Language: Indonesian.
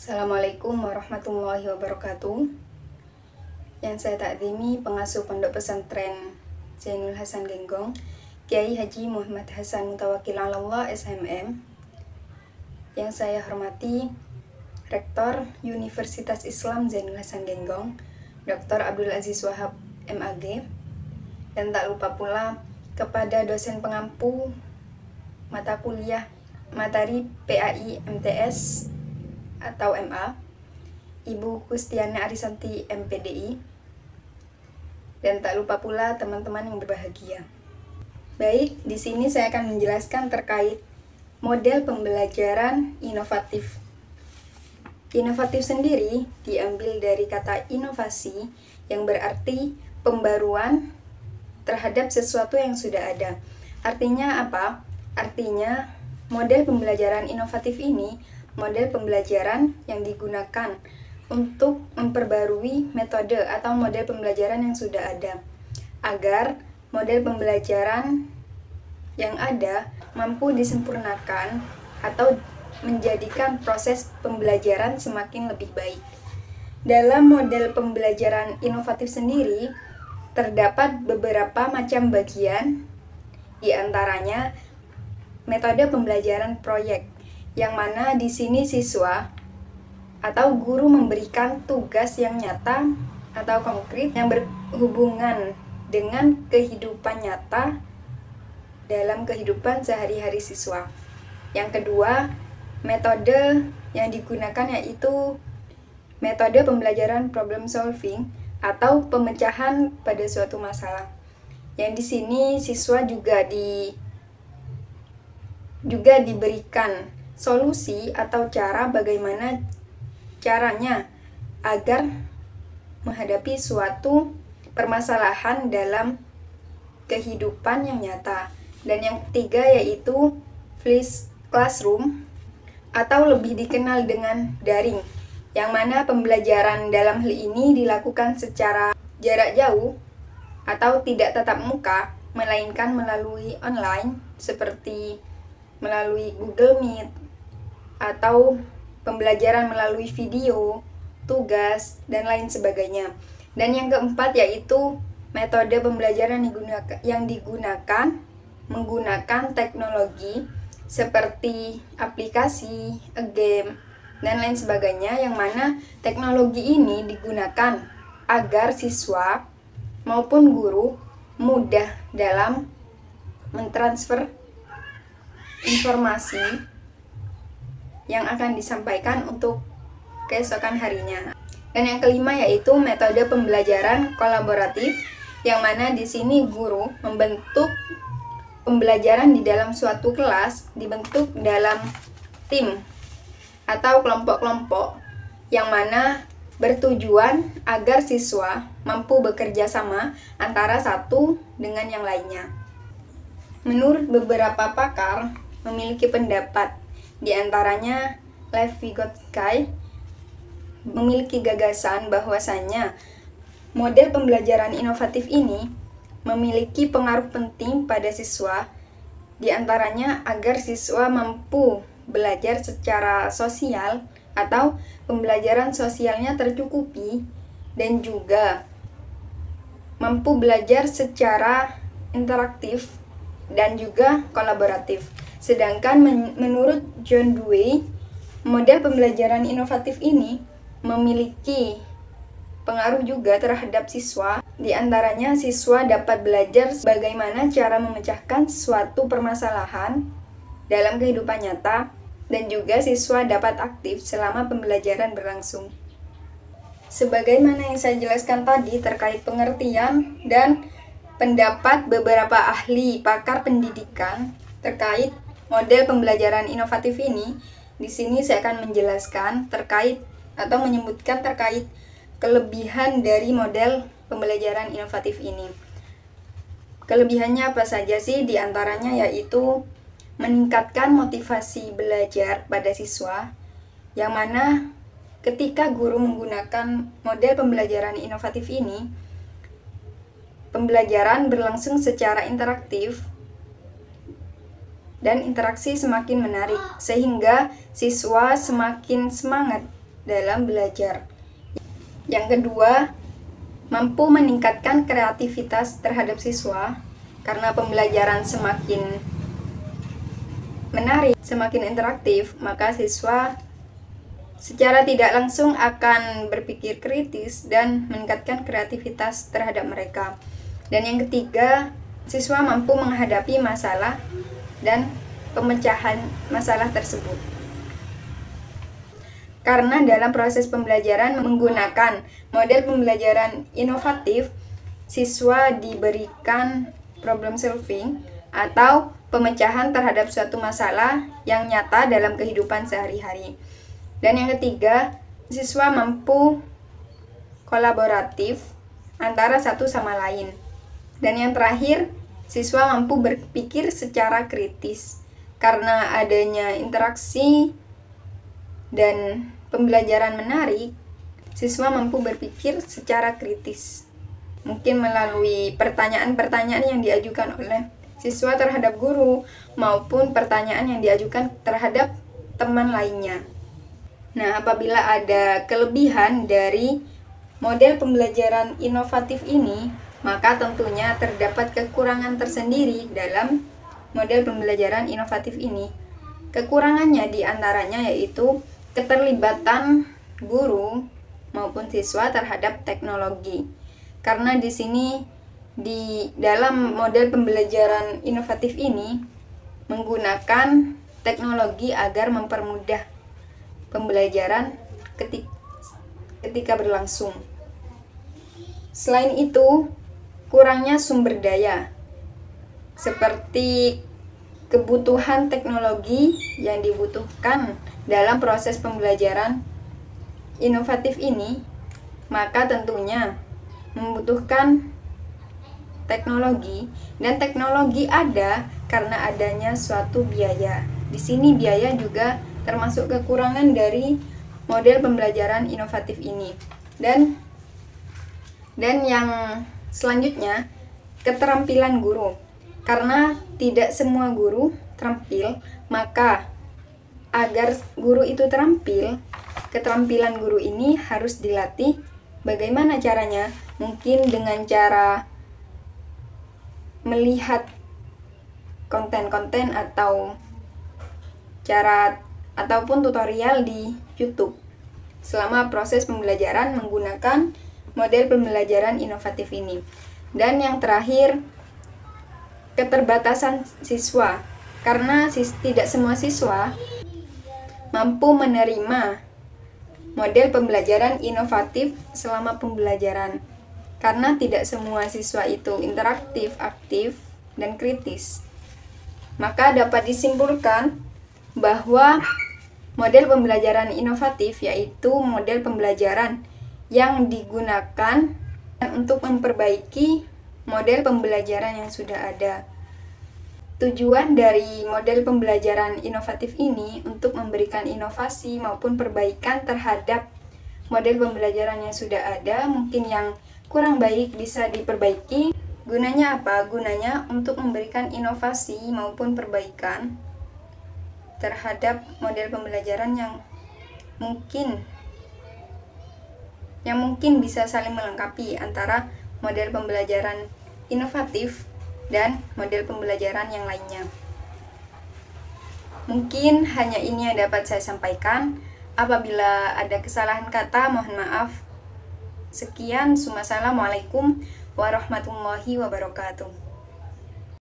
Assalamualaikum warahmatullahi wabarakatuh. Yang saya takzimi pengasuh Pondok Pesantren Zainul Hasan Genggong, Kiai Haji Muhammad Hasan Mutawakil Allah SMM. Yang saya hormati Rektor Universitas Islam Zainul Hasan Genggong, Dr. Abdul Aziz Wahab MAG. Dan tak lupa pula kepada dosen pengampu mata kuliah materi PAI MTS atau MA, Ibu Kustiana Arisanti MPDI, dan tak lupa pula teman-teman yang berbahagia. Baik, di sini saya akan menjelaskan terkait model pembelajaran inovatif. Inovatif sendiri diambil dari kata inovasi yang berarti pembaruan terhadap sesuatu yang sudah ada. Artinya apa? Artinya model pembelajaran inovatif ini model pembelajaran yang digunakan untuk memperbarui metode atau model pembelajaran yang sudah ada, agar model pembelajaran yang ada mampu disempurnakan atau menjadikan proses pembelajaran semakin lebih baik. Dalam model pembelajaran inovatif sendiri, terdapat beberapa macam bagian, di antaranya metode pembelajaran proyek, yang mana di sini siswa atau guru memberikan tugas yang nyata atau konkret yang berhubungan dengan kehidupan nyata dalam kehidupan sehari-hari siswa. Yang kedua, metode yang digunakan yaitu metode pembelajaran problem solving atau pemecahan pada suatu masalah. Yang di sini siswa juga diberikan solusi atau cara bagaimana caranya agar menghadapi suatu permasalahan dalam kehidupan yang nyata. Dan yang ketiga yaitu flash classroom atau lebih dikenal dengan daring, yang mana pembelajaran dalam hal ini dilakukan secara jarak jauh atau tidak tatap muka, melainkan melalui online seperti melalui Google Meet, atau pembelajaran melalui video, tugas, dan lain sebagainya. Dan yang keempat yaitu metode pembelajaran yang digunakan menggunakan teknologi seperti aplikasi, game, dan lain sebagainya, yang mana teknologi ini digunakan agar siswa maupun guru mudah dalam mentransfer informasi yang akan disampaikan untuk keesokan harinya. Dan yang kelima yaitu metode pembelajaran kolaboratif, yang mana di sini guru membentuk pembelajaran di dalam suatu kelas, dibentuk dalam tim atau kelompok-kelompok, yang mana bertujuan agar siswa mampu bekerja sama antara satu dengan yang lainnya. Menurut beberapa pakar memiliki pendapat, di antaranya Lev Vygotsky memiliki gagasan bahwasannya model pembelajaran inovatif ini memiliki pengaruh penting pada siswa, di antaranya agar siswa mampu belajar secara sosial atau pembelajaran sosialnya tercukupi, dan juga mampu belajar secara interaktif dan juga kolaboratif. Sedangkan menurut John Dewey, model pembelajaran inovatif ini memiliki pengaruh juga terhadap siswa. Di antaranya siswa dapat belajar bagaimana cara memecahkan suatu permasalahan dalam kehidupan nyata, dan juga siswa dapat aktif selama pembelajaran berlangsung. Sebagaimana yang saya jelaskan tadi terkait pengertian dan pendapat beberapa ahli pakar pendidikan terkait model pembelajaran inovatif ini, di sini saya akan menjelaskan terkait atau menyebutkan terkait kelebihan dari model pembelajaran inovatif ini. Kelebihannya apa saja sih? Di antaranya yaitu meningkatkan motivasi belajar pada siswa, yang mana ketika guru menggunakan model pembelajaran inovatif ini, pembelajaran berlangsung secara interaktif dan interaksi semakin menarik, sehingga siswa semakin semangat dalam belajar. Yang kedua, mampu meningkatkan kreativitas terhadap siswa karena pembelajaran semakin menarik, semakin interaktif, maka siswa secara tidak langsung akan berpikir kritis dan meningkatkan kreativitas terhadap mereka. Dan yang ketiga, siswa mampu menghadapi masalah dan pemecahan masalah tersebut. Karena dalam proses pembelajaran menggunakan model pembelajaran inovatif, siswa diberikan problem solving atau pemecahan terhadap suatu masalah yang nyata dalam kehidupan sehari-hari. Dan yang ketiga, siswa mampu kolaboratif antara satu sama lain. Dan yang terakhir, siswa mampu berpikir secara kritis. Karena adanya interaksi dan pembelajaran menarik, siswa mampu berpikir secara kritis. Mungkin melalui pertanyaan-pertanyaan yang diajukan oleh siswa terhadap guru maupun pertanyaan yang diajukan terhadap teman lainnya. Nah, apabila ada kelebihan dari model pembelajaran inovatif ini, maka tentunya terdapat kekurangan tersendiri dalam model pembelajaran inovatif ini. Kekurangannya diantaranya yaitu keterlibatan guru maupun siswa terhadap teknologi. Karena di sini di dalam model pembelajaran inovatif ini menggunakan teknologi agar mempermudah pembelajaran ketika berlangsung. Selain itu, kurangnya sumber daya seperti kebutuhan teknologi yang dibutuhkan dalam proses pembelajaran inovatif ini, maka tentunya membutuhkan teknologi, dan teknologi ada karena adanya suatu biaya. Di sini biaya juga termasuk kekurangan dari model pembelajaran inovatif ini. Dan yang selanjutnya, keterampilan guru. Karena tidak semua guru terampil, maka agar guru itu terampil, keterampilan guru ini harus dilatih. Bagaimana caranya? Mungkin dengan cara melihat konten-konten ataupun tutorial di YouTube selama proses pembelajaran menggunakan model pembelajaran inovatif ini. Dan yang terakhir, keterbatasan siswa. Karena tidak semua siswa mampu menerima model pembelajaran inovatif selama pembelajaran. Karena tidak semua siswa itu interaktif, aktif, dan kritis. Maka dapat disimpulkan bahwa model pembelajaran inovatif yaitu model pembelajaran yang digunakan untuk memperbaiki model pembelajaran yang sudah ada. Tujuan dari model pembelajaran inovatif ini untuk memberikan inovasi maupun perbaikan terhadap model pembelajaran yang sudah ada. Mungkin yang kurang baik bisa diperbaiki. Gunanya apa? Gunanya untuk memberikan inovasi maupun perbaikan terhadap model pembelajaran yang mungkin bisa saling melengkapi antara model pembelajaran inovatif dan model pembelajaran yang lainnya. Mungkin hanya ini yang dapat saya sampaikan. Apabila ada kesalahan kata, mohon maaf. Sekian, wassalamualaikum warahmatullahi wabarakatuh.